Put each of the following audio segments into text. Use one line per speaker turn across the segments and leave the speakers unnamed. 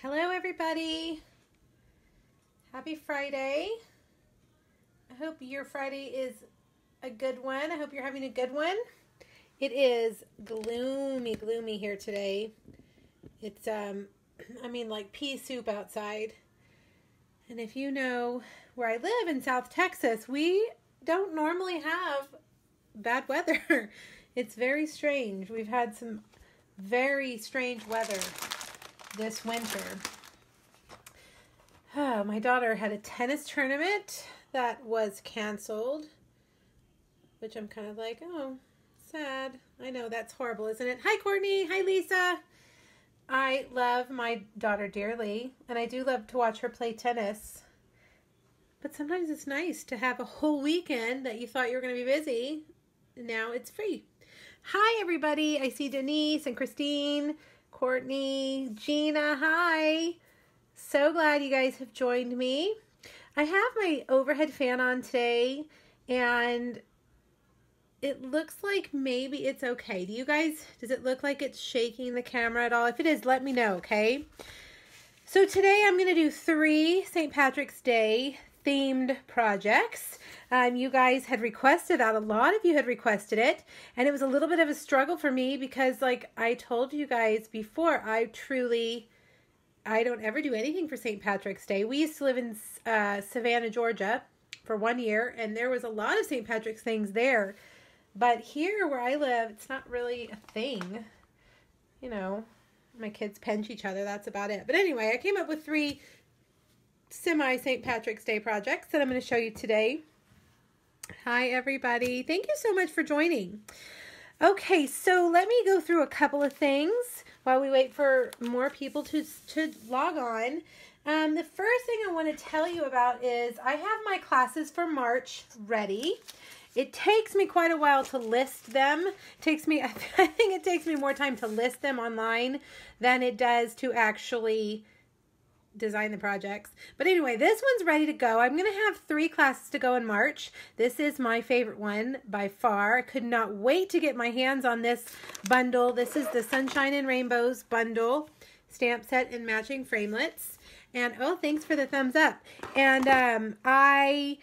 Hello everybody. Happy Friday. I hope your Friday is a good one. I hope you're having a good one. It is gloomy here today. It's like pea soup outside. And if you know where I live in South Texas, we don't normally have bad weather. It's very strange. We've had some very strange weather this winter. Oh, my daughter had a tennis tournament that was canceled, which I'm kind of like, oh, sad. I know, that's horrible, isn't it? Hi, Courtney. Hi, Lisa. I love my daughter dearly, and I do love to watch her play tennis. But sometimes it's nice to have a whole weekend that you thought you were going to be busy. Now it's free. Hi, everybody. I see Denise and Christine, Courtney, Gina. Hi. So glad you guys have joined me. I have my overhead fan on today, and it looks like maybe it's okay. Do you guys, does it look like it's shaking the camera at all? If it is, let me know, okay? So today I'm going to do 3 St. Patrick's Day themed projects. You guys had requested that. A lot of you had requested it, and it was a little bit of a struggle for me because, like I told you guys before, I don't ever do anything for St. Patrick's Day. We used to live in Savannah, Georgia for 1 year, and there was a lot of St. Patrick's things there. But here where I live, it's not really a thing. You know, my kids pinch each other. That's about it. But anyway, I came up with 3 semi-St. Patrick's Day projects that I'm going to show you today. Hi, everybody. Thank you so much for joining. Okay, so let me go through a couple of things while we wait for more people to log on. The first thing I want to tell you about is I have my classes for March ready. It takes me quite a while to list them. I think it takes me more time to list them online than it does to actually design the projects. But anyway, this one's ready to go. I'm going to have 3 classes to go in March. This is my favorite one by far. I could not wait to get my hands on this bundle. This is the Sunshine and Rainbows bundle, stamp set and matching framelits. And oh, thanks for the thumbs up. And I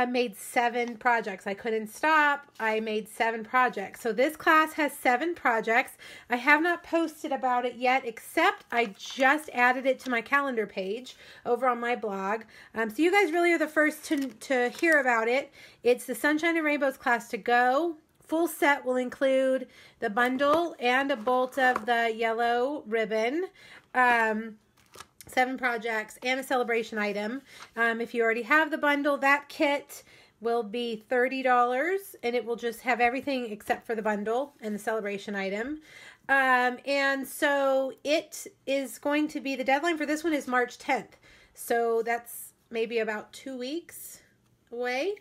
made 7 projects. I couldn't stop. I made 7 projects. So this class has 7 projects. I have not posted about it yet, except I just added it to my calendar page over on my blog. So you guys really are the first to hear about it. It's the Sunshine and Rainbows class to go. Full set will include the bundle and a bolt of the yellow ribbon. 7 projects and a celebration item. If you already have the bundle, that kit will be $30, and it will just have everything except for the bundle and the celebration item. And so it is going to be, the deadline for this one is March 10th. So that's maybe about 2 weeks away.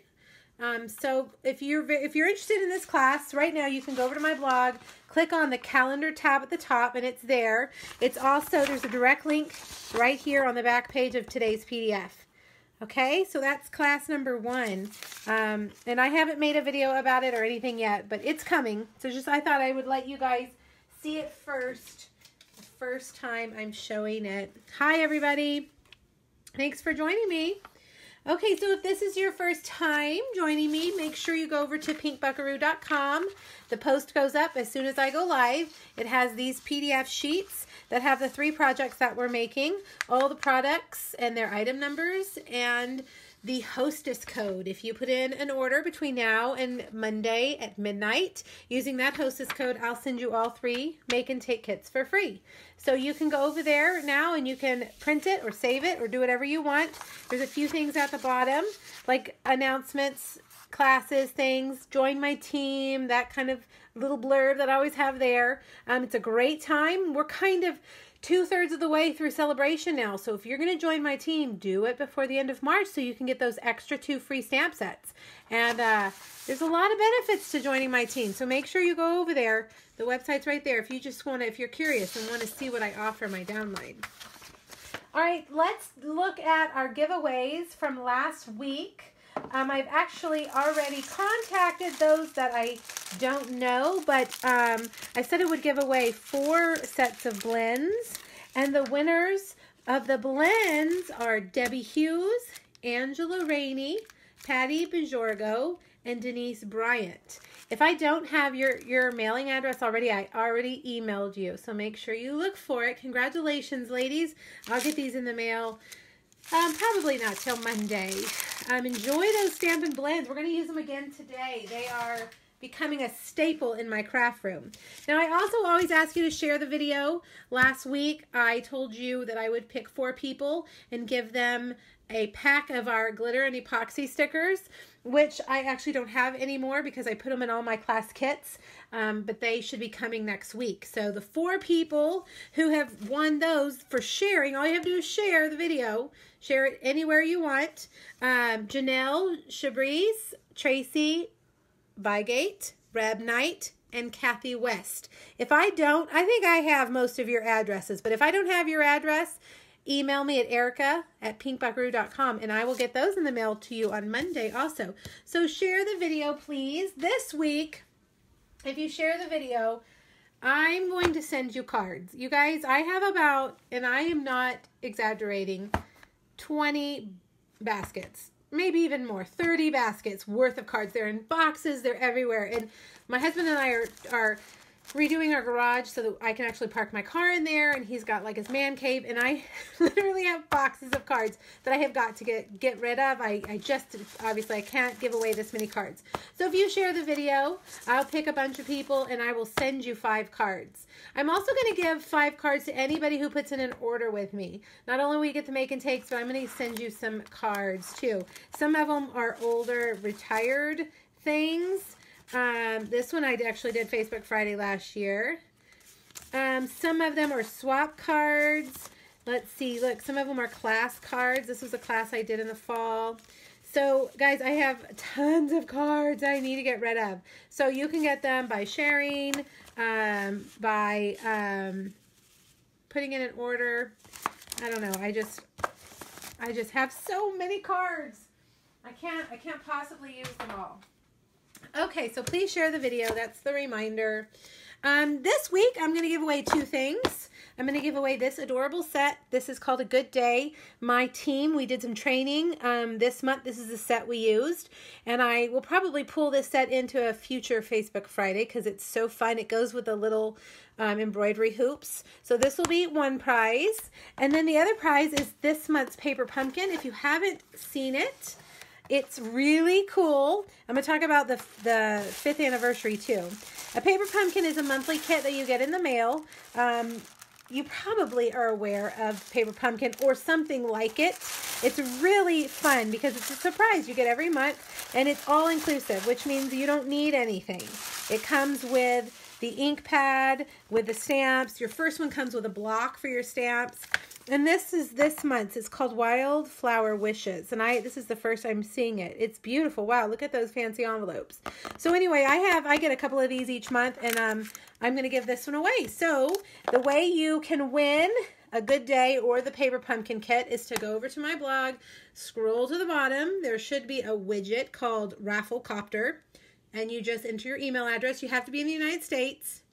So if you're interested in this class right now, you can go over to my blog, click on the calendar tab at the top, and it's there. It's also, there's a direct link right here on the back page of today's PDF. Okay, so that's class number 1. And I haven't made a video about it or anything yet, but it's coming. So I thought I would let you guys see it first, the first time I'm showing it. Hi, everybody. Thanks for joining me. Okay, so if this is your first time joining me, make sure you go over to pinkbuckaroo.com. The post goes up as soon as I go live. It has these PDF sheets that have the 3 projects that we're making, all the products and their item numbers, and the hostess code. If you put in an order between now and Monday at midnight, using that hostess code, I'll send you all 3 make and take kits for free. So you can go over there now and you can print it or save it or do whatever you want. There's a few things at the bottom, like announcements, classes, things, join my team, that kind of little blurb that I always have there. It's a great time. We're kind of 2/3 of the way through celebration now. So if you're going to join my team, do it before the end of March so you can get those extra 2 free stamp sets. And there's a lot of benefits to joining my team. So make sure you go over there. The website's right there if you just want to, if you're curious and want to see what I offer my downline. All right, let's look at our giveaways from last week. I've actually already contacted those that I don't know, but I said I would give away 4 sets of blends, and the winners of the blends are Debbie Hughes, Angela Rainey, Patty Bajorgo, and Denise Bryant. If I don't have your mailing address already, I already emailed you. So make sure you look for it. Congratulations, ladies. I'll get these in the mail. Probably not till Monday. Enjoy those Stampin' Blends. We're going to use them again today. They are becoming a staple in my craft room. Now, I also always ask you to share the video. Last week, I told you that I would pick 4 people and give them a pack of our glitter and epoxy stickers, which I actually don't have anymore because I put them in all my class kits, but they should be coming next week. So the 4 people who have won those for sharing, all you have to do is share the video, share it anywhere you want. Janelle Shabriz, Tracy Vigate, Reb Knight, and Kathy West. If I don't, I think I have most of your addresses, but if I don't have your address, email me at erica@pinkbuckaroo.com and I will get those in the mail to you on Monday also. So share the video, please. This week, if you share the video, I'm going to send you cards. You guys, I have about, and I am not exaggerating, 20 baskets. Maybe even more, 30 baskets worth of cards. They're in boxes, they're everywhere. And my husband and I are redoing our garage so that I can actually park my car in there, and he's got like his man cave, and I literally have boxes of cards that I have got to get rid of. I just, obviously I can't give away this many cards. So if you share the video, I'll pick a bunch of people and I will send you 5 cards. I'm also going to give 5 cards to anybody who puts in an order with me. Not only will you get the make and takes, but I'm going to send you some cards too. Some of them are older, retired things. This one I actually did Facebook Friday last year. Some of them are swap cards. Let's see, look, some of them are class cards. This was a class I did in the fall. So, guys, I have tons of cards I need to get rid of. So you can get them by sharing, by putting in an order. I don't know. I just have so many cards. I can't possibly use them all. Okay, so please share the video. That's the reminder. This week, I'm going to give away 2 things. I'm going to give away this adorable set. This is called A Good Day. My team, we did some training this month. This is the set we used. And I will probably pull this set into a future Facebook Friday because it's so fun. It goes with the little embroidery hoops. So this will be one prize. And then the other prize is this month's Paper Pumpkin. If you haven't seen it, it's really cool. I'm going to talk about the 5th anniversary too. A Paper Pumpkin is a monthly kit that you get in the mail. You probably are aware of Paper Pumpkin or something like it. It's really fun because it's a surprise you get every month, and it's all inclusive, which means you don't need anything. It comes with the ink pad, with the stamps. Your first one comes with a block for your stamps. And this is this month's. It's called Wildflower Wishes. And this is the first I'm seeing it. It's beautiful. Wow, look at those fancy envelopes. So anyway, I get a couple of these each month, and I'm going to give this one away. So the way you can win A Good Day or the Paper Pumpkin kit is to go over to my blog, scroll to the bottom. There should be a widget called Rafflecopter, and you just enter your email address. You have to be in the United States.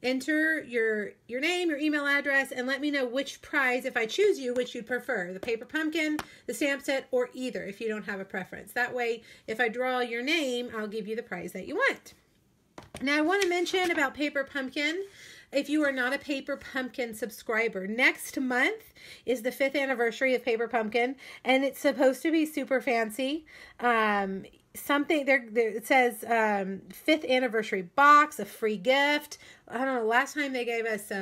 Enter your name, your email address, and let me know which prize, if I choose you, which you'd prefer. The Paper Pumpkin, the stamp set, or either if you don't have a preference. That way, if I draw your name, I'll give you the prize that you want. Now, I want to mention about Paper Pumpkin. If you are not a Paper Pumpkin subscriber, next month is the 5th anniversary of Paper Pumpkin, and it's supposed to be super fancy. Something there it says 5th anniversary box, a free gift. I don't know, last time they gave us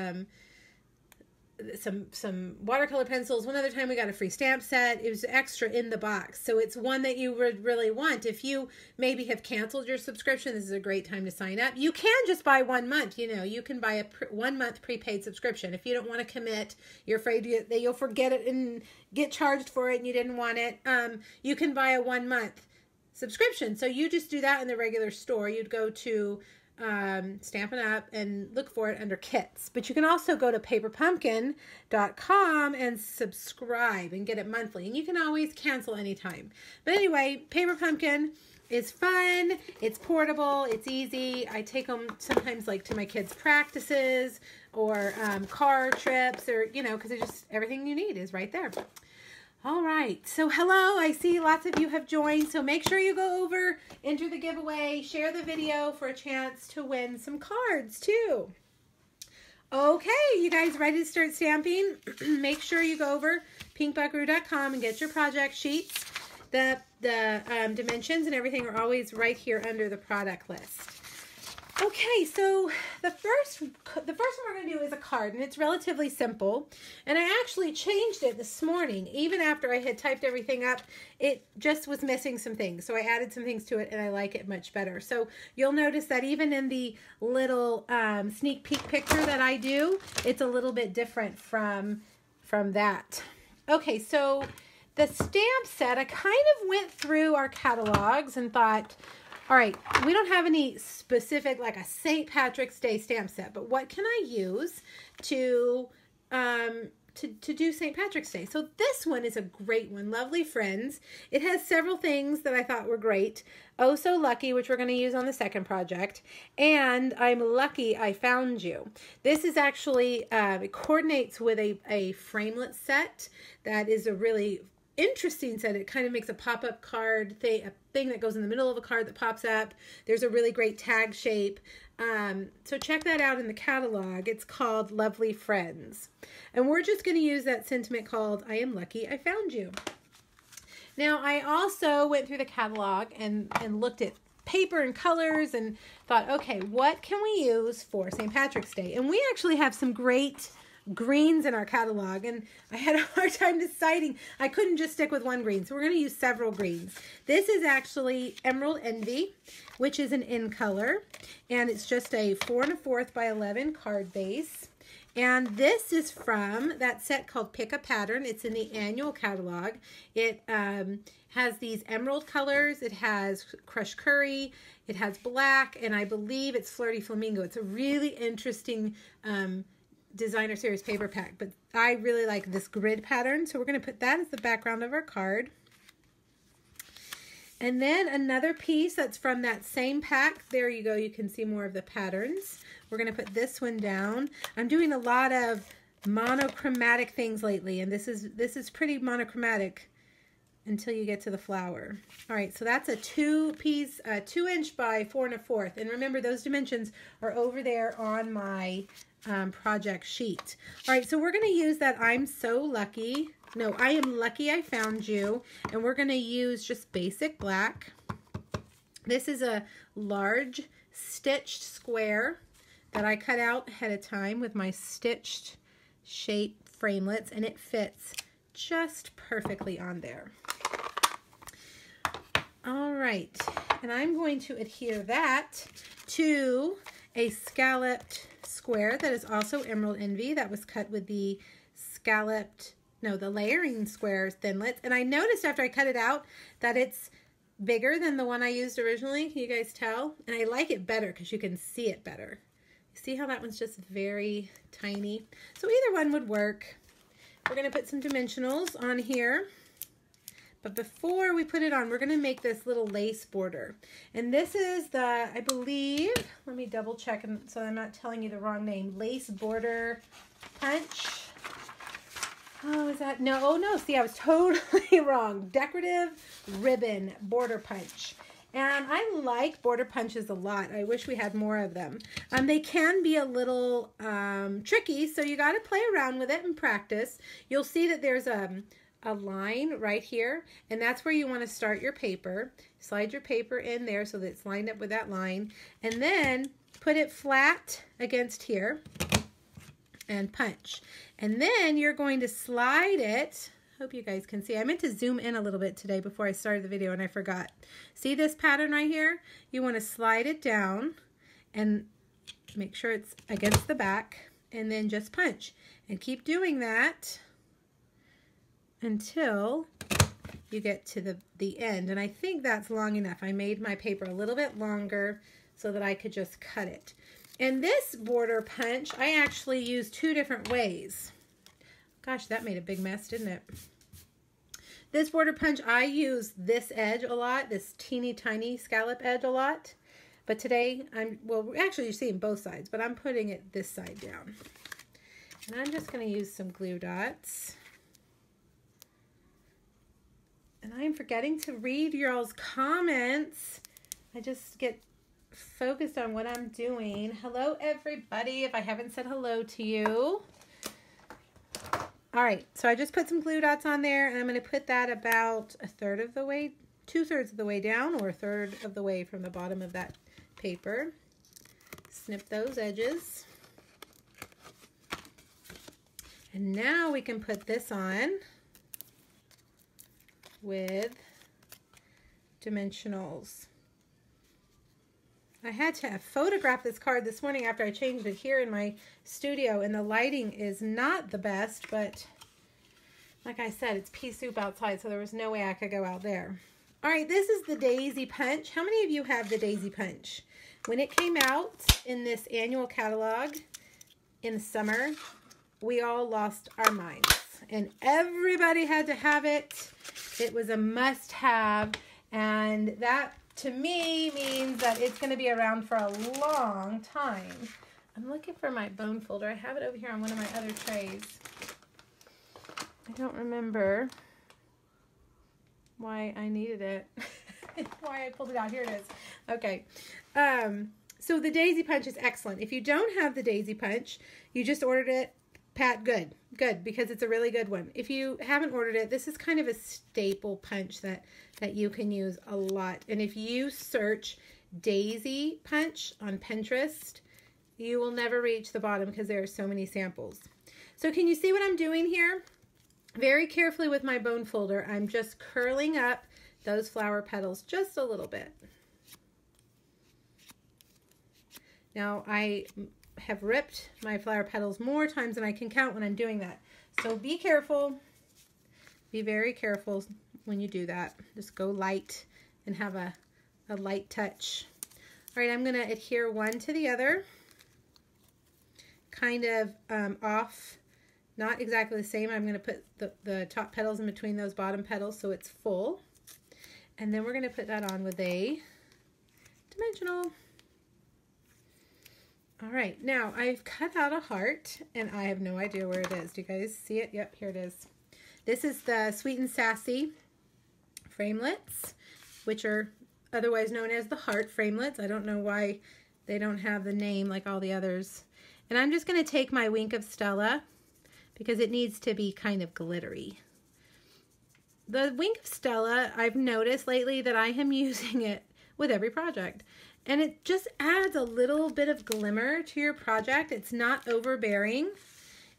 some watercolor pencils. One other time we got a free stamp set. It was extra in the box. So it's one that you would really want. If you maybe have canceled your subscription, this is a great time to sign up. You can just buy 1 month. You know, you can buy a 1 month prepaid subscription. If you don't want to commit, you're afraid that you'll forget it and get charged for it and you didn't want it, you can buy a 1 month subscription. So you just do that in the regular store. You'd go to Stampin' Up! And look for it under kits. But you can also go to paperpumpkin.com and subscribe and get it monthly. And you can always cancel anytime. But anyway, Paper Pumpkin is fun. It's portable. It's easy. I take them sometimes like to my kids' practices or car trips, or, you know, because it's just everything you need is right there. All right, so hello, I see lots of you have joined, so make sure you go over, enter the giveaway, share the video for a chance to win some cards too. Okay, you guys ready to start stamping? Make sure you go over pinkbuckaroo.com and get your project sheets. The dimensions and everything are always right here under the product list. Okay, so the first one we're going to do is a card, and it's relatively simple. And I actually changed it this morning. Even after I had typed everything up, it just was missing some things. So I added some things to it, and I like it much better. So you'll notice that even in the little sneak peek picture that I do, it's a little bit different from that. Okay, so the stamp set, I kind of went through our catalogs and thought, all right, we don't have any specific, like a St. Patrick's Day stamp set, but what can I use to do St. Patrick's Day? So this one is a great one, Lovely Friends. It has several things that I thought were great. Oh So Lucky, which we're going to use on the second project, and I'm Lucky I Found You. This is actually, it coordinates with a framelit set that is a really interesting set. It kind of makes a pop-up card thing, a thing that goes in the middle of a card that pops up. There's a really great tag shape. So check that out in the catalog. It's called Lovely Friends. And we're just going to use that sentiment called I Am Lucky I Found You. Now, I also went through the catalog and looked at paper and colors and thought, okay, what can we use for St. Patrick's Day? And we actually have some great greens in our catalog, and I had a hard time deciding. I couldn't just stick with one green, so we're going to use several greens. This is actually Emerald Envy, which is an in color, and it's just a 4 1/4 by 11 card base. And this is from that set called Pick a Pattern. It's in the annual catalog. It has these emerald colors. It has crushed curry. It has black, and I believe it's Flirty Flamingo. It's a really interesting designer series paper pack, but I really like this grid pattern, so we're going to put that as the background of our card. And then another piece that's from that same pack. There you go, you can see more of the patterns. We're going to put this one down. I'm doing a lot of monochromatic things lately, and this is pretty monochromatic until you get to the flower. All right, so that's a 2-inch by 4 1/4, and remember those dimensions are over there on my project sheet. All right, so we're going to use that I Am Lucky I Found You, and we're going to use just basic black. This is a large stitched square that I cut out ahead of time with my stitched shape framelits, and it fits just perfectly on there. All right, and I'm going to adhere that to a scalloped square that is also Emerald Envy that was cut with the the layering squares thinlits. And I noticed after I cut it out that it's bigger than the one I used originally. Can you guys tell? And I like it better because you can see it better. See how that one's just very tiny? So either one would work. We're going to put some dimensionals on here. But before we put it on, we're going to make this little lace border. And this is the, I believe, let me double check so I'm not telling you the wrong name, Lace Border Punch. Oh, is that, no, oh no, see, I was totally wrong. Decorative Ribbon Border Punch. And I like border punches a lot. I wish we had more of them. They can be a little tricky, so you got to play around with it and practice. You'll see that there's a line right here, and that's where you want to start your paper. Slide your paper in there so that it's lined up with that line, and then put it flat against here and punch. And then you're going to slide it. Hope you guys can see. I meant to zoom in a little bit today before I started the video and I forgot. See this pattern right here? You want to slide it down and make sure it's against the back, and then just punch. And keep doing that until you get to the end. And I think that's long enough. I made my paper a little bit longer so that I could just cut it. And this border punch, I actually use 2 different ways. Gosh, that made a big mess, didn't it? This border punch, I use this edge a lot, this teeny tiny scallop edge a lot. But today, well, actually you're seeing both sides, but I'm putting it this side down. And I'm just going to use some glue dots. And I am forgetting to read y'all's comments. I just get focused on what I'm doing. Hello, everybody, if I haven't said hello to you. All right, so I just put some glue dots on there, and I'm going to put that about a third of the way, 2/3 of the way down, or a third of the way from the bottom of that paper. Snip those edges. And now we can put this on with dimensionals. I had to photograph this card this morning after I changed it here in my studio, and the lighting is not the best, but like I said, it's pea soup outside, so there was no way I could go out there. All right, this is the Daisy Punch. How many of you have the Daisy Punch? When it came out in this annual catalog in the summer, we all lost our minds, and everybody had to have it. It was a must-have, and that to me means that it's going to be around for a long time. I'm looking for my bone folder. I have it over here on one of my other trays. I don't remember why I needed it. Why I pulled it out. Here it is. Okay. So the Daisy Punch is excellent. If you don't have the Daisy Punch, you just ordered it, Pat, good, because it's a really good one. If you haven't ordered it, this is kind of a staple punch that you can use a lot. And if you search Daisy Punch on Pinterest, you will never reach the bottom because there are so many samples. So can you see what I'm doing here? Very carefully with my bone folder, I'm just curling up those flower petals just a little bit. Now I have ripped my flower petals more times than I can count when I'm doing that. So be careful. Be very careful when you do that. Just go light and have a light touch. All right, I'm going to adhere one to the other. Kind of off, not exactly the same. I'm going to put the top petals in between those bottom petals so it's full. And then we're going to put that on with a dimensional. All right, now I've cut out a heart, and I have no idea where it is. Do you guys see it? Yep, here it is. This is the Sweet and Sassy framelits, which are otherwise known as the heart framelits. I don't know why they don't have the name like all the others. And I'm just going to take my Wink of Stella because it needs to be kind of glittery. The Wink of Stella, I've noticed lately that I am using it with every project. And it just adds a little bit of glimmer to your project. It's not overbearing,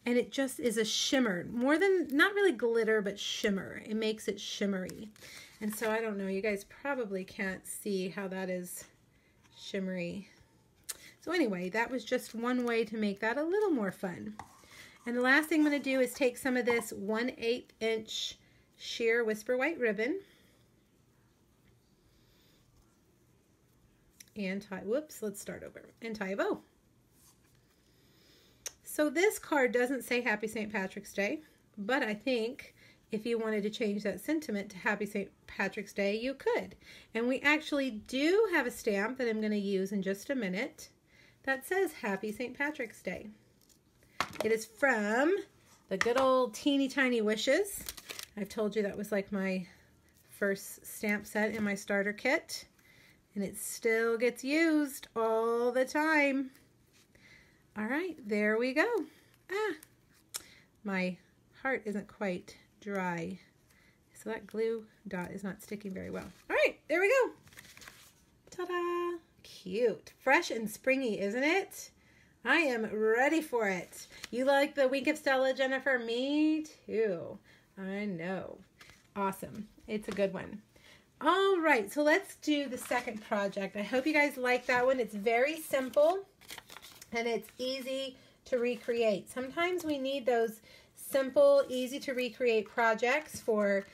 and it just is a shimmer. More than, not really glitter, but shimmer. It makes it shimmery. And so I don't know, you guys probably can't see how that is shimmery. So anyway, that was just one way to make that a little more fun. And the last thing I'm going to do is take some of this 1/8 inch sheer Whisper White ribbon and tie, whoops, let's start over, and tie a bow. So this card doesn't say Happy St. Patrick's Day, but I think if you wanted to change that sentiment to Happy St. Patrick's Day, you could. And we actually do have a stamp that I'm going to use in just a minute that says Happy St. Patrick's Day. It is from the good old Teeny Tiny Wishes. I've told you that was like my first stamp set in my starter kit. And it still gets used all the time. All right, there we go. Ah, my heart isn't quite dry. So that glue dot is not sticking very well. All right, there we go. Ta-da! Cute. Fresh and springy, isn't it? I am ready for it. You like the Wink of Stella, Jennifer? Me too. I know. Awesome. It's a good one. All right, so let's do the second project. I hope you guys like that one. It's very simple and it's easy to recreate. Sometimes we need those simple, easy to recreate projects for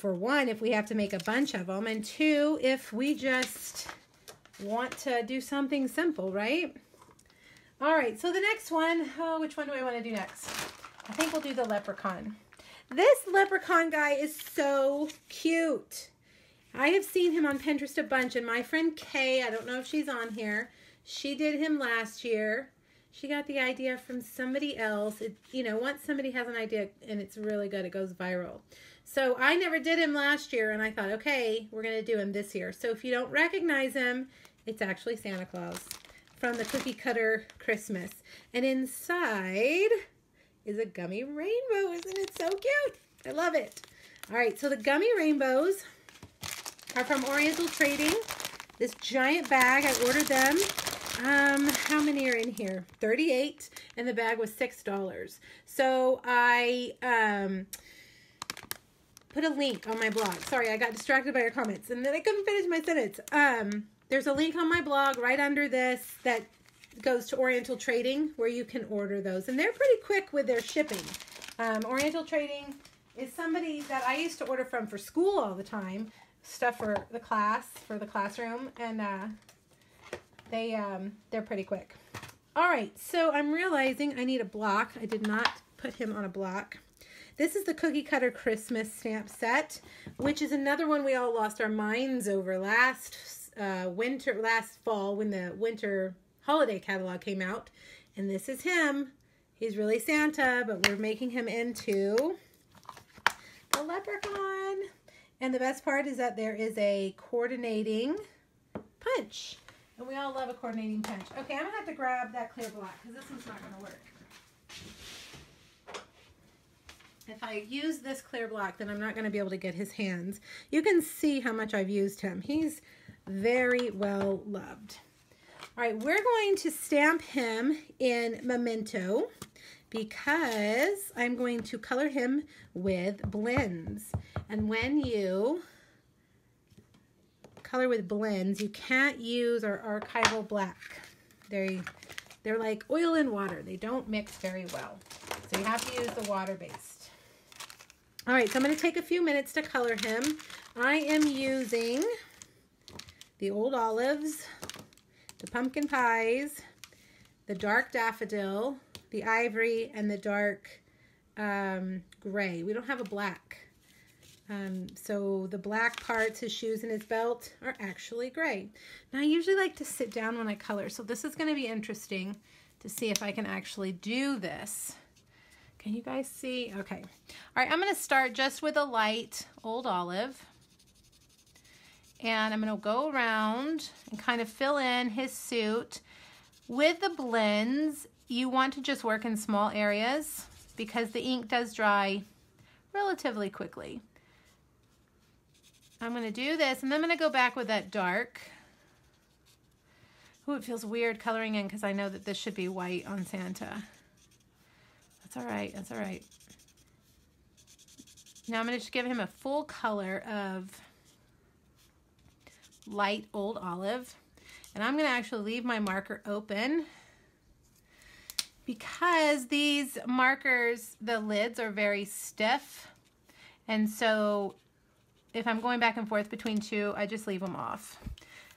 one, if we have to make a bunch of them, and two, if we just want to do something simple, right? All right, so the next one, which one do I want to do next? I think we'll do the leprechaun. This leprechaun guy is so cute. I have seen him on Pinterest a bunch, and my friend Kay, I don't know if she's on here, she did him last year. She got the idea from somebody else. You know, once somebody has an idea and it's really good, it goes viral. So I never did him last year, and I thought, okay, we're going to do him this year. So if you don't recognize him, it's actually Santa Claus from the Cookie Cutter Christmas. And inside is a gummy rainbow. Isn't it so cute? I love it. All right, so the gummy rainbows are from Oriental Trading. This giant bag, I ordered them. How many are in here? 38, and the bag was $6. So I put a link on my blog. Sorry, I got distracted by your comments, and then I couldn't finish my sentence. There's a link on my blog right under this that goes to Oriental Trading where you can order those, and they're pretty quick with their shipping. Oriental Trading is somebody that I used to order from for school all the time, stuff for the class, for the classroom, and they're pretty quick. All right, so I'm realizing I need a block. I did not put him on a block. This is the Cookie Cutter Christmas stamp set, which is another one we all lost our minds over last fall when the winter holiday catalog came out. And this is him. He's really Santa, but we're making him into the leprechaun. And the best part is that there is a coordinating punch. And we all love a coordinating punch. Okay, I'm going to have to grab that clear block because this one's not going to work. If I use this clear block, then I'm not going to be able to get his hands. You can see how much I've used him. He's very well loved. All right, we're going to stamp him in Memento because I'm going to color him with blends. And when you color with blends, you can't use our archival black. They're like oil and water. They don't mix very well. So you have to use the water-based. All right, so I'm going to take a few minutes to color him. I am using the Old Olives, the Pumpkin Pies, the Dark Daffodil, the Ivory, and the Dark Gray. We don't have a black. So the black parts, his shoes and his belt, are actually gray. Now I usually like to sit down when I color, so this is going to be interesting to see if I can actually do this. Can you guys see? Okay. All right, I'm going to start just with a light Old Olive. And I'm going to go around and kind of fill in his suit. With the blends, you want to just work in small areas because the ink does dry relatively quickly. I'm going to do this, and then I'm going to go back with that dark. Ooh, it feels weird coloring in because I know that this should be white on Santa. That's all right. That's all right. Now I'm going to just give him a full color of light Old Olive. And I'm going to actually leave my marker open because these markers, the lids are very stiff. And so if I'm going back and forth between two, I just leave them off.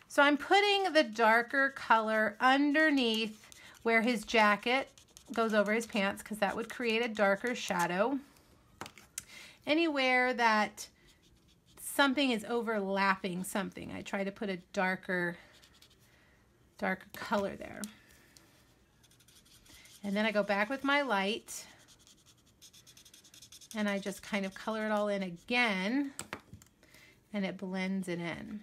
So I'm putting the darker color underneath where his jacket goes over his pants because that would create a darker shadow. Anywhere that something is overlapping something, I try to put a darker color there. And then I go back with my light and I just kind of color it all in again, and it blends it in.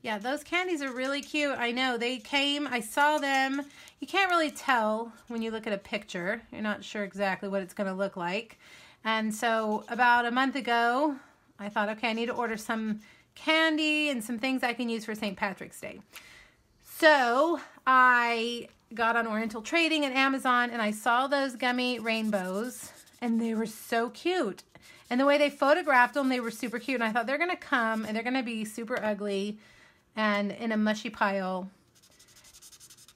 Yeah, those candies are really cute. I know, they came, I saw them. You can't really tell when you look at a picture. You're not sure exactly what it's going to look like. And so about a month ago, I thought, okay, I need to order some candy and some things I can use for St. Patrick's Day. So I got on Oriental Trading and Amazon, and I saw those gummy rainbows, and they were so cute. And the way they photographed them, they were super cute. And I thought they're going to come, and they're going to be super ugly and in a mushy pile.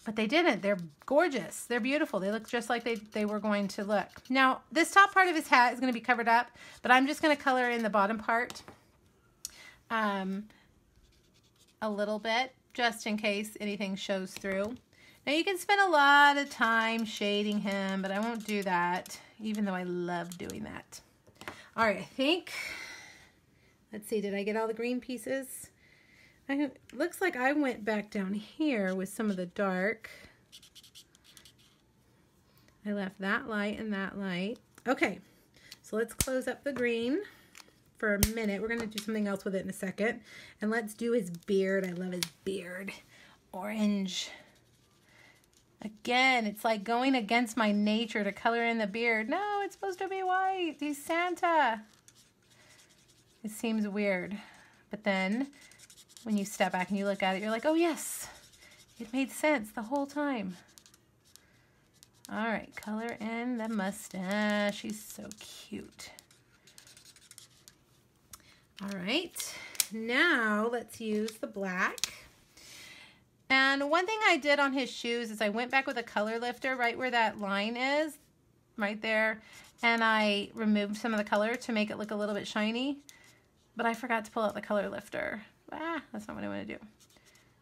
But they didn't. They're gorgeous. They're beautiful. They look just like they were going to look. Now, this top part of his hat is going to be covered up, but I'm just going to color in the bottom part a little bit, just in case anything shows through. Now, you can spend a lot of time shading him, but I won't do that, even though I love doing that. All right, I think Let's see, did I get all the green pieces? Looks like I went back down here with some of the dark. I left that light and that light. Okay, so let's close up the green for a minute. We're going to do something else with it in a second. And let's do his beard. I love his beard. Orange. Again, it's like going against my nature to color in the beard. No, it's supposed to be white. He's Santa. It seems weird. But then when you step back and you look at it, you're like, oh yes, it made sense the whole time. All right, color in the mustache. He's so cute. All right, now let's use the black. And one thing I did on his shoes is I went back with a color lifter right where that line is, right there, and I removed some of the color to make it look a little bit shiny, but I forgot to pull out the color lifter. That's not what I want to do.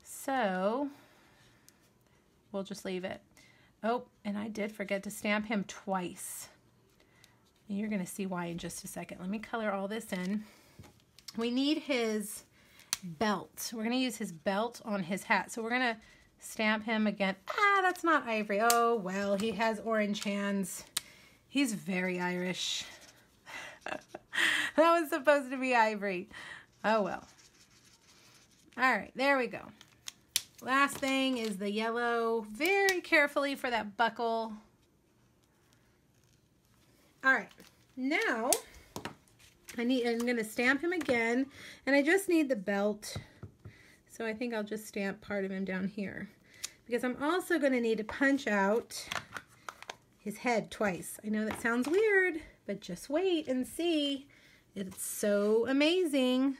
So we'll just leave it. Oh, and I did forget to stamp him twice. And you're going to see why in just a second. Let me color all this in. We need his belt. We're going to use his belt on his hat. So we're going to stamp him again. That's not ivory. Oh, well, he has orange hands. He's very Irish. That was supposed to be ivory. Oh, well. All right, there we go. Last thing is the yellow. Very carefully for that buckle. All right, now I'm going to stamp him again, and I just need the belt. So I think I'll just stamp part of him down here, because I'm also going to need to punch out his head twice. I know that sounds weird, but just wait and see. It's so amazing.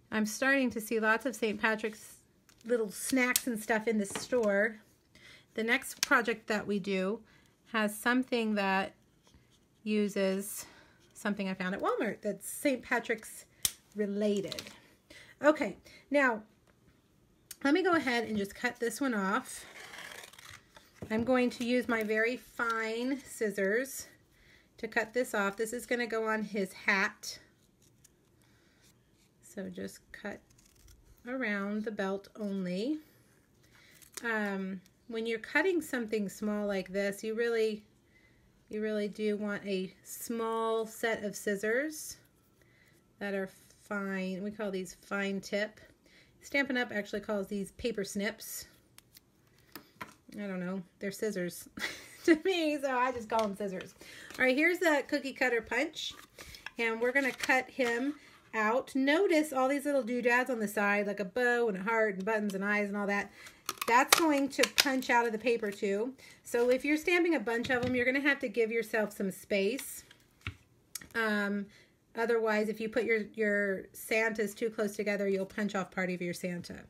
I'm starting to see lots of St. Patrick's little snacks and stuff in the store. The next project that we do has something that uses something I found at Walmart that's St. Patrick's related. Okay, now let me go ahead and just cut this one off. I'm going to use my very fine scissors to cut this off. This is going to go on his hat. So just cut around the belt only. When you're cutting something small like this, you really do want a small set of scissors that are fine. We call these fine tip. Stampin' Up! Actually calls these paper snips. I don't know. They're scissors to me, so I just call them scissors. All right, here's the cookie cutter punch, and we're going to cut him out. Notice all these little doodads on the side, like a bow and a heart and buttons and eyes and all that. That's going to punch out of the paper too. So if you're stamping a bunch of them, you're going to have to give yourself some space. Otherwise, if you put your Santas too close together, you'll punch off part of your Santa.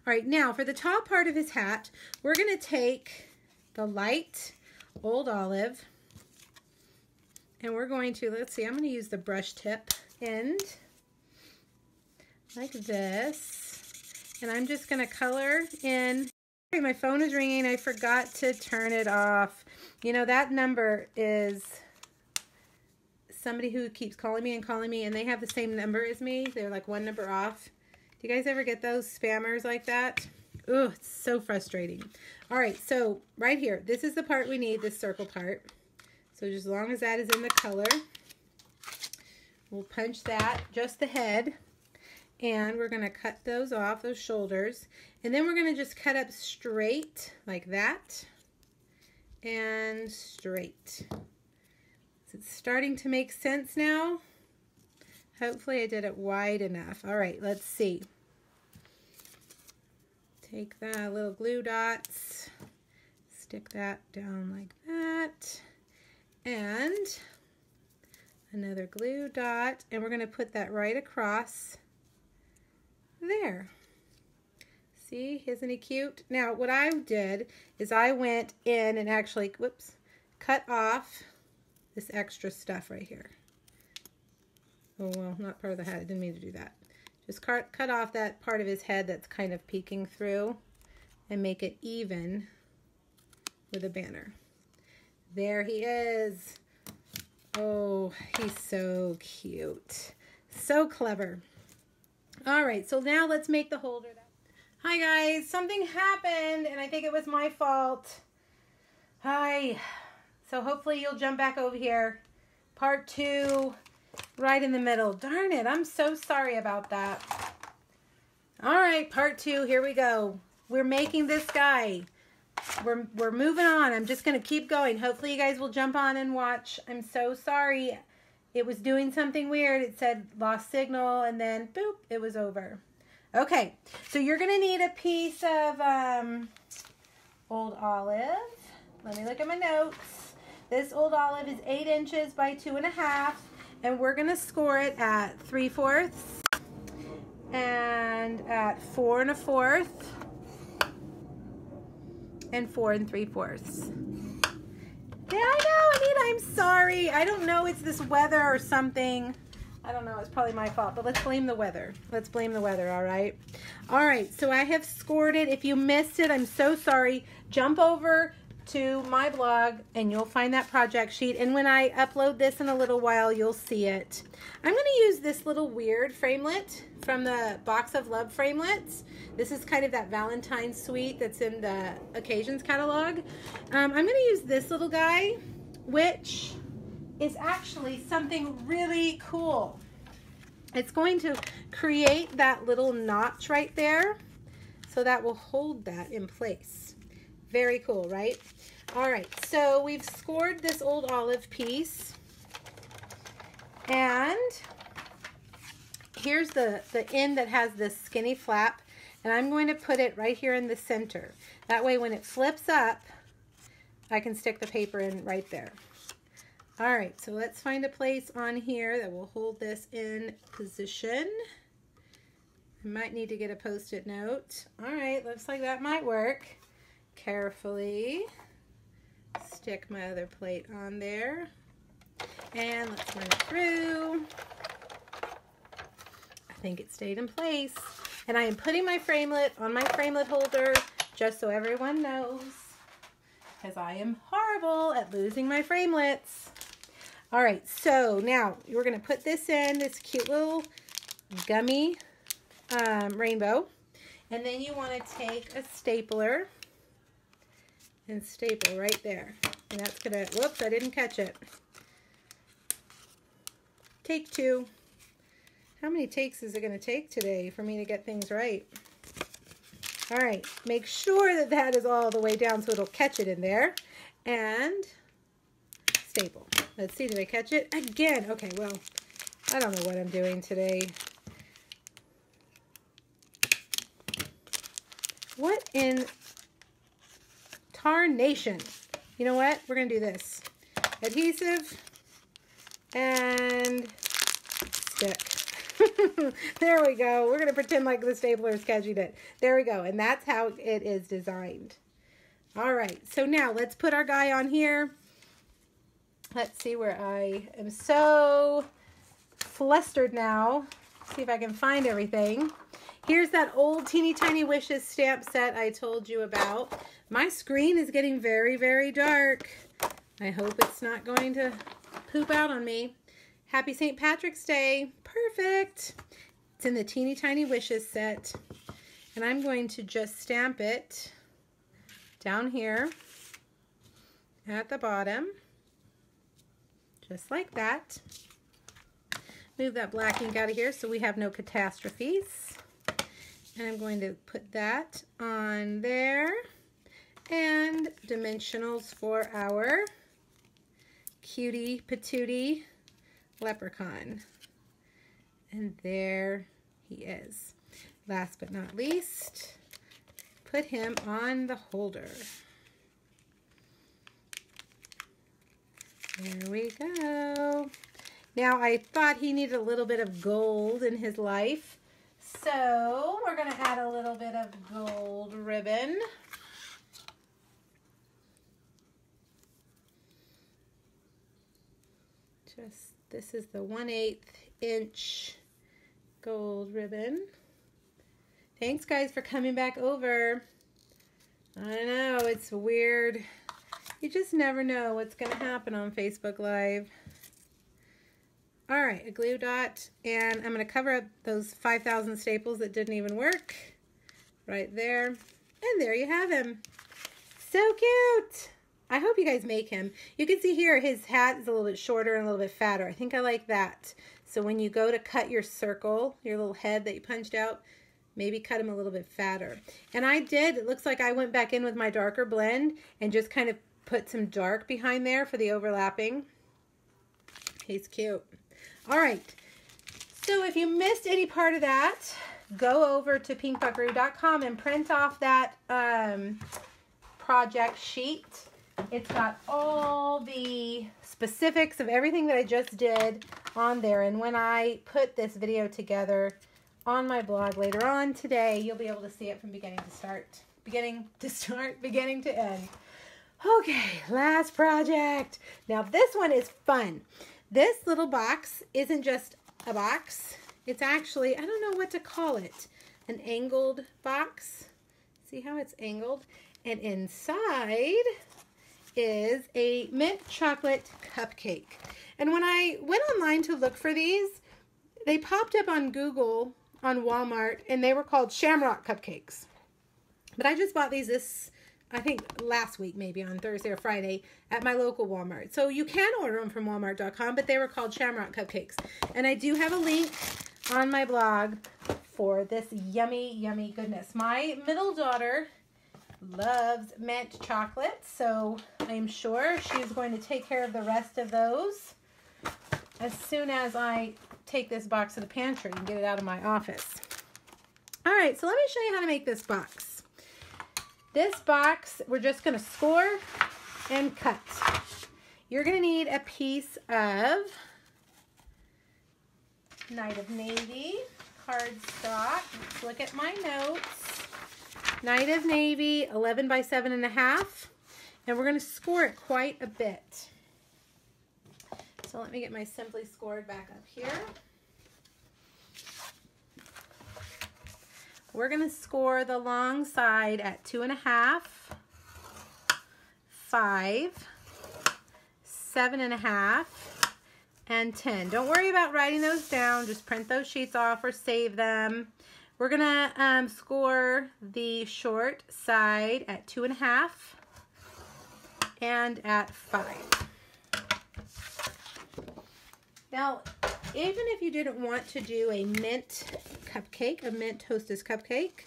All right, now for the top part of his hat, we're going to take the light Old Olive, and we're going to, let's see, I'm going to use the brush tip end like this, and I'm just going to color in. My phone is ringing. I forgot to turn it off. You know, that number is somebody who keeps calling me, and they have the same number as me. They're like one number off. Do you guys ever get those spammers like that? Ugh, it's so frustrating. All right, so right here, this is the part we need, this circle part. So just as long as that is in the color, we'll punch that, just the head. And we're going to cut those off, those shoulders. And then we're going to just cut up straight like that. And straight. So it's starting to make sense now. Hopefully I did it wide enough. All right, let's see. Take that little glue dots. Stick that down like that. And another glue dot. And we're going to put that right across there. See, isn't he cute? Now, what I did is I went in and actually, whoops, cut off this extra stuff right here. Oh, well, not part of the hat. I didn't mean to do that. Just cut off that part of his head that's kind of peeking through and make it even with a banner. There he is. Oh, he's so cute. So clever. All right, so now let's make the holder. Hi guys, something happened and I think it was my fault. Hi. So hopefully you'll jump back over here. Part 2, right in the middle. Darn it, I'm so sorry about that. All right, part 2, here we go. We're making this guy. We're moving on. I'm just going to keep going. Hopefully you guys will jump on and watch. I'm so sorry. It was doing something weird. It said lost signal and then boop, it was over. Okay, so you're going to need a piece of old olive. Let me look at my notes. This old olive is 8 inches by 2.5, and we're going to score it at 3/4 and at 4 1/4 and 4 3/4. Yeah, I know, Anita, I'm sorry. I don't know, it's this weather or something. I don't know, it's probably my fault, but let's blame the weather. Let's blame the weather, all right? All right, so I have scored it. If you missed it, I'm so sorry. Jump over to my blog and you'll find that project sheet. And when I upload this in a little while, you'll see it. I'm going to use this little weird framelit from the Box of Love framelits. This is kind of that Valentine's suite that's in the Occasions catalog. I'm going to use this little guy, which is actually something really cool. It's going to create that little notch right there, so that will hold that in place. Very cool, right? All right, so we've scored this old olive piece, and here's the end that has this skinny flap, and I'm going to put it right here in the center. That way when it flips up, I can stick the paper in right there. All right, so let's find a place on here that will hold this in position. I might need to get a Post-it note. All right, looks like that might work. Carefully stick my other plate on there. And let's run it through. I think it stayed in place. And I am putting my framelit on my framelit holder just so everyone knows, because I am horrible at losing my framelits. All right, so now we're going to put this in this cute little gummy rainbow. And then you want to take a stapler and staple right there. And that's going to, whoops, I didn't catch it. Take 2. How many takes is it going to take today for me to get things right? All right, make sure that that is all the way down so it'll catch it in there. And staple. Let's see, did I catch it? Again. Okay, well, I don't know what I'm doing today. What in tarnation? You know what? We're going to do this. Adhesive and stick. There we go. We're going to pretend like the stapler is catching it. There we go. And that's how it is designed. All right. So now let's put our guy on here. Let's see where I am so flustered now. See if I can find everything. Here's that old Teeny Tiny Wishes stamp set I told you about. My screen is getting very, very dark. I hope it's not going to poop out on me. Happy St. Patrick's Day. Perfect. It's in the Teeny Tiny Wishes set. And I'm going to just stamp it down here at the bottom. Just like that. Move that black ink out of here so we have no catastrophes. And I'm going to put that on there. And dimensionals for our cutie patootie leprechaun. And there he is. Last but not least, put him on the holder. There we go. Now I thought he needed a little bit of gold in his life. So we're going to add a little bit of gold ribbon. This is the 1/8 inch gold ribbon. Thanks guys for coming back over. I know it's weird. You just never know what's going to happen on Facebook Live. All right, a glue dot, and I'm going to cover up those 5,000 staples that didn't even work. Right there. And there you have him. So cute. I hope you guys make him. You can see here his hat is a little bit shorter and a little bit fatter. I think I like that. So when you go to cut your circle, your little head that you punched out, maybe cut him a little bit fatter. And I did. It looks like I went back in with my darker blend and just kind of put some dark behind there for the overlapping. He's cute. All right. So if you missed any part of that, go over to pinkbuckaroo.com and print off that project sheet. It's got all the specifics of everything that I just did on there. And when I put this video together on my blog later on today, you'll be able to see it from beginning to end. Okay, last project. Now this one is fun. This little box isn't just a box. It's actually, I don't know what to call it, an angled box. See how it's angled? And inside is a mint chocolate cupcake. And when I went online to look for these, they popped up on Google, on Walmart, and they were called Shamrock cupcakes. But I just bought these I think last week, maybe on Thursday or Friday, at my local Walmart. So you can order them from walmart.com, but they were called Shamrock cupcakes. And I do have a link on my blog for this yummy, yummy goodness. My middle daughter loves mint chocolate, so I'm sure she's going to take care of the rest of those as soon as I take this box to the pantry and get it out of my office. All right, so let me show you how to make this box. This box, we're just going to score and cut. You're going to need a piece of Night of Navy cardstock. Let's look at my notes. Night of Navy, 11 by 7.5. And we're going to score it quite a bit. So let me get my Simply Scored back up here. We're going to score the long side at 2.5, 5, 7.5, and 10. Don't worry about writing those down. Just print those sheets off or save them. We're going to score the short side at 2.5 and at 5. Now, even if you didn't want to do a mint cupcake, a mint Hostess cupcake,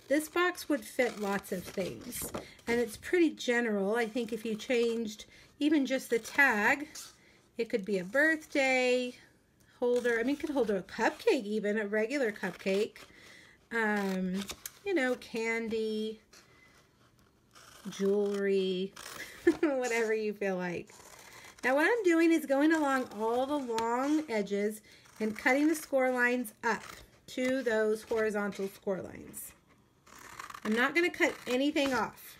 this box would fit lots of things. And it's pretty general. I think if you changed even just the tag, it could be a birthday holder. I mean, it could hold a cupcake even, a regular cupcake. You know, candy, jewelry, whatever you feel like. Now what I'm doing is going along all the long edges and cutting the score lines up to those horizontal score lines. I'm not going to cut anything off.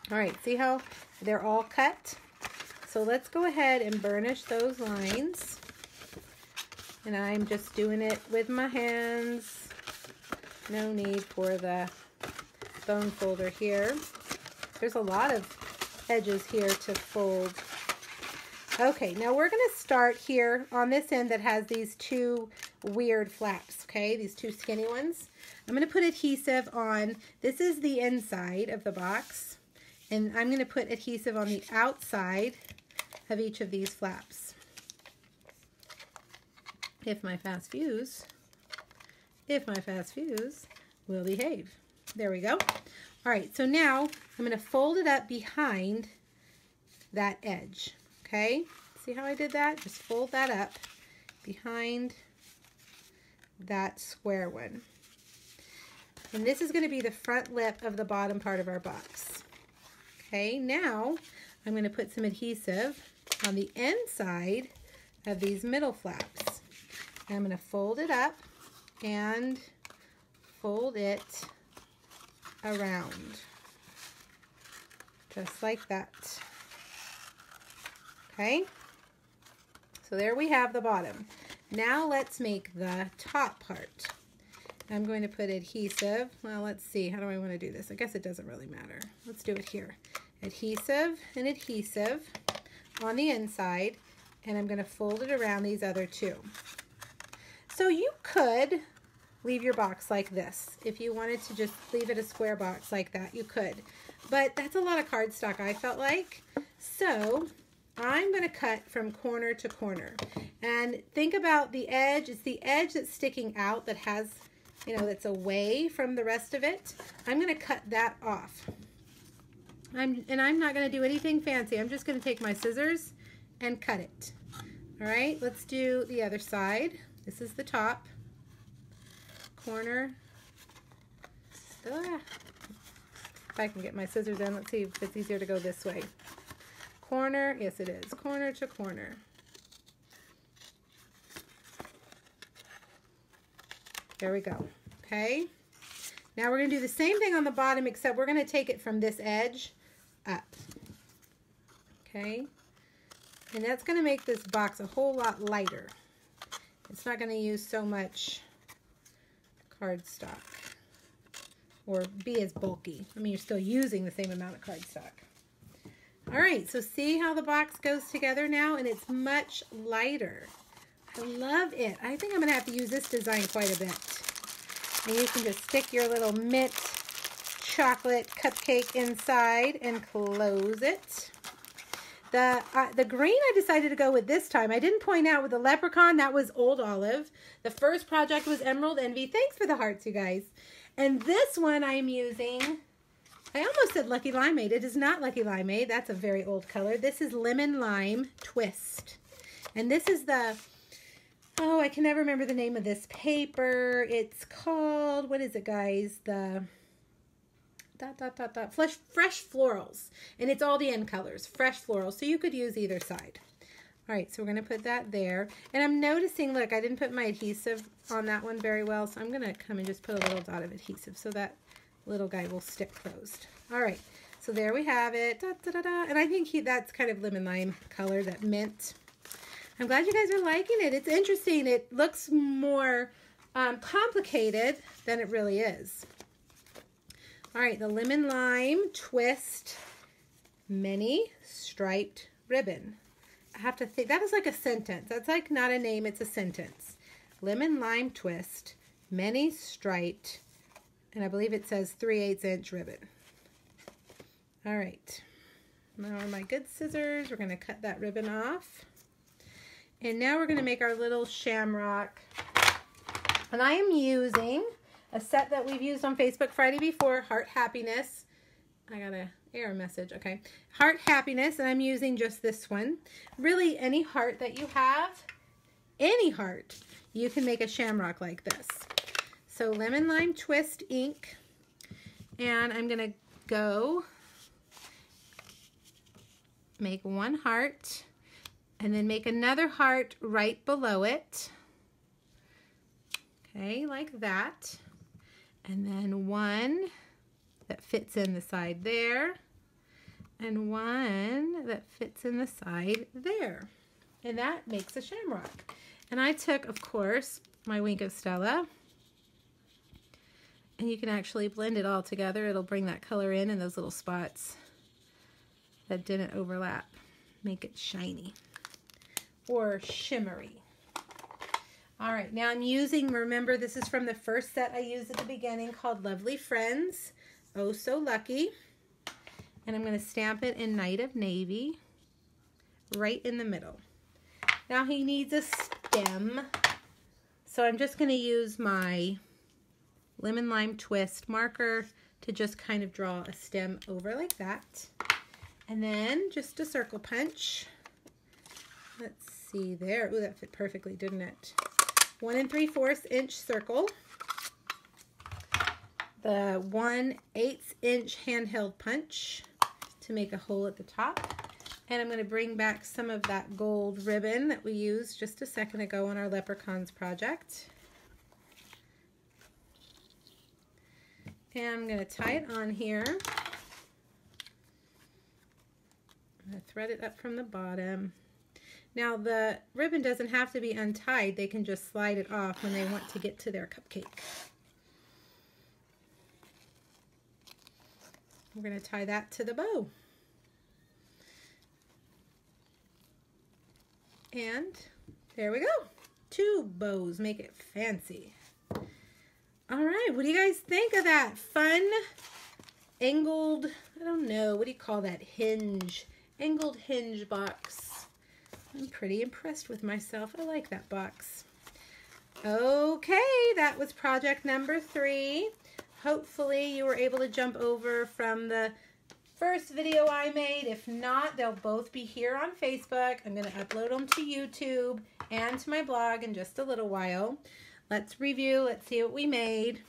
All right, see how they're all cut? So let's go ahead and burnish those lines. And I'm just doing it with my hands. No need for the bone folder here. There's a lot of edges here to fold. Okay, now we're going to start here on this end that has these two weird flaps, okay? These two skinny ones. I'm going to put adhesive on. This is the inside of the box, and I'm going to put adhesive on the outside of each of these flaps. If my fast fuse will behave. There we go. All right, so now I'm going to fold it up behind that edge. Okay, see how I did that? Just fold that up behind that square one. And this is going to be the front lip of the bottom part of our box. Okay, now I'm going to put some adhesive on the inside of these middle flaps. And I'm going to fold it up and fold it around. Just like that. Okay, so there we have the bottom. Now let's make the top part. I'm going to put adhesive. Well, let's see. How do I want to do this? I guess it doesn't really matter. Let's do it here. adhesive and adhesive on the inside, and I'm going to fold it around these other two. So you could leave your box like this. If you wanted to just leave it a square box like that, you could. But that's a lot of cardstock, I felt like. So I'm going to cut from corner to corner. And think about the edge. It's the edge that's sticking out that has, you know, that's away from the rest of it. I'm going to cut that off. I'm not going to do anything fancy. I'm just going to take my scissors and cut it. All right, let's do the other side. This is the top corner. If I can get my scissors in, let's see if it's easier to go this way. Corner, yes it is, corner to corner. There we go, okay? Now we're gonna do the same thing on the bottom, except we're gonna take it from this edge up, okay? And that's gonna make this box a whole lot lighter. It's not gonna use so much cardstock or be as bulky. I mean, you're still using the same amount of cardstock. All right, so see how the box goes together now, and it's much lighter. I love it. I think I'm gonna have to use this design quite a bit. And you can just stick your little mint chocolate cupcake inside and close it. The green I decided to go with this time. I didn't point out with the leprechaun, that was Old Olive. The first project was Emerald Envy. Thanks for the hearts, you guys. And this one I'm using, I almost said Lucky Limeade. It is not Lucky Limeade. That's a very old color. This is Lemon Lime Twist. And this is the, oh, I can never remember the name of this paper. It's called, what is it, guys? The Fresh Florals. And it's all the end colors, Fresh Florals. So you could use either side. All right, so we're going to put that there. And I'm noticing, look, I didn't put my adhesive on that one very well, so I'm going to come and just put a little dot of adhesive so that little guy will stick closed. All right, so there we have it. Da, da, da, da. And I think that's kind of lemon lime color, that mint. I'm glad you guys are liking it. It's interesting. It looks more complicated than it really is. All right, the Lemon Lime Twist Mini Striped Ribbon. I have to think, that is like a sentence. That's like not a name, it's a sentence. Lemon Lime Twist Mini Striped, and I believe it says 3/8 inch ribbon. All right, now on my good scissors, we're gonna cut that ribbon off. And now we're gonna make our little shamrock. And I am using a set that we've used on Facebook Friday before, Heart Happiness. I got an error message, okay. Heart Happiness, and I'm using just this one. Really, any heart that you have, any heart, you can make a shamrock like this. So Lemon Lime Twist ink, and I'm gonna go make one heart, and then make another heart right below it. Okay, like that. And then one that fits in the side there, and one that fits in the side there. And that makes a shamrock. And I took, of course, my Wink of Stella, and you can actually blend it all together. It'll bring that color in those little spots that didn't overlap. Make it shiny or shimmery. All right, now I'm using, remember this is from the first set I used at the beginning called Lovely Friends, Oh So Lucky. And I'm going to stamp it in Night of Navy right in the middle. Now he needs a stem, so I'm just going to use my Lemon Lime Twist marker to just kind of draw a stem over like that. And then just a circle punch. Let's see there. Ooh, that fit perfectly, didn't it? 1 3/4 inch circle. The 1/8 inch handheld punch to make a hole at the top. And I'm going to bring back some of that gold ribbon that we used just a second ago on our Leprechauns project. And I'm going to tie it on here. I'm going to thread it up from the bottom. Now the ribbon doesn't have to be untied. They can just slide it off when they want to get to their cupcake. We're going to tie that to the bow. And there we go. 2 bows make it fancy. All right, what do you guys think of that? Fun angled, I don't know, what do you call that? Hinge. Angled hinge box. I'm pretty impressed with myself. I like that box. Okay, that was project number 3. Hopefully you were able to jump over from the first video I made. If not, they'll both be here on Facebook. I'm going to upload them to YouTube and to my blog in just a little while. Let's review. Let's see what we made.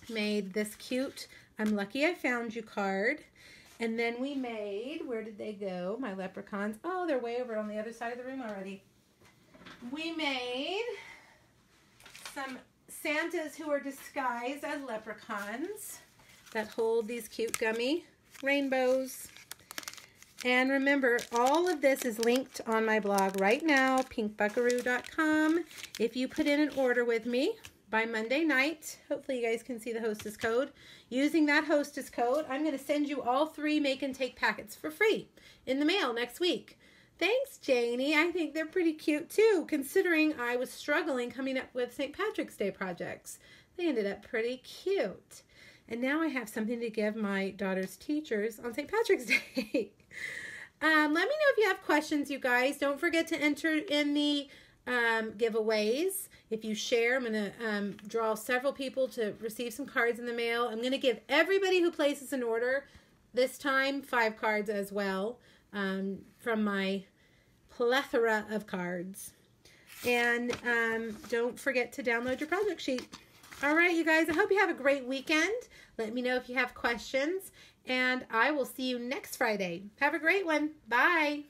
Made this cute I'm Lucky I Found You card. And then we made, where did they go? My leprechauns. Oh, they're way over on the other side of the room already. We made some Santas who are disguised as leprechauns that hold these cute gummy rainbows. And remember, all of this is linked on my blog right now, pinkbuckaroo.com. If you put in an order with me by Monday night, hopefully you guys can see the hostess code. Using that hostess code, I'm going to send you all 3 make and take packets for free in the mail next week. Thanks, Janie. I think they're pretty cute too, considering I was struggling coming up with St. Patrick's Day projects. They ended up pretty cute. And now I have something to give my daughter's teachers on St. Patrick's Day. Let me know if you have questions, you guys. Don't forget to enter in the giveaways. If you share, I'm going to draw several people to receive some cards in the mail. I'm going to give everybody who places an order this time 5 cards as well from my plethora of cards. And don't forget to download your project sheet. All right, you guys, I hope you have a great weekend. Let me know if you have questions, and I will see you next Friday. Have a great one. Bye.